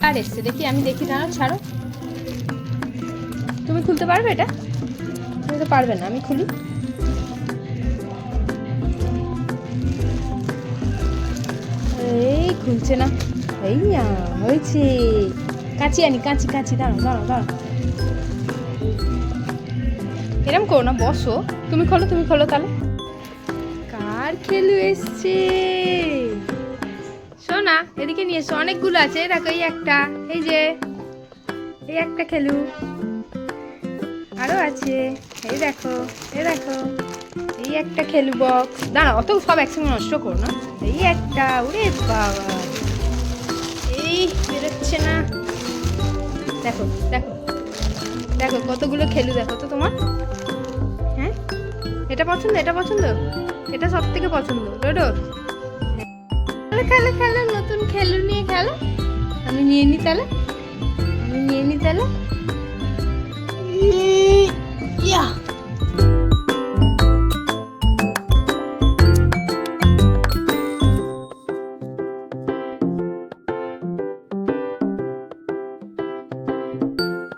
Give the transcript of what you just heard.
কার এসছে দেখি, আমি দেখি না, ছাড়ো। তুমি খুলতে পারবে এটা? তুমি তো পারবে না, আমি খুলি। এই খুলছে না। এই হয়েছে। কাঁচি আনি, কাঁচি কাঁচি, দাঁড়াও দাঁড়াও দাঁড়াও, এরম করো না, বসো। তুমি খোলো, তুমি খোলো তাহলে। কার খেলু এসছে? শোনা, এদিকে নিয়ে এসো, অনেকগুলো আছে, দেখো এই একটা, এই যে এই একটা খেলু, আরো আছে, এই দেখো, এই দেখো, এই একটা খেলু বক্স। দাঁড়া, অত সব একসঙ্গে নষ্ট করো না। এই একটা, ওরে বাবা, এই বেরোচ্ছে না। দেখো দেখো দেখো কতগুলো খেলু, দেখো তো তোমার। হ্যাঁ, এটা পছন্দ, এটা পছন্দ, এটা সব থেকে পছন্দ। ডোডো, খেলো খেলো, নতুন খেলু নিয়ে খেলো। আমি নিয়ে নি তাহলে, আমি নিয়ে নি তাহলে।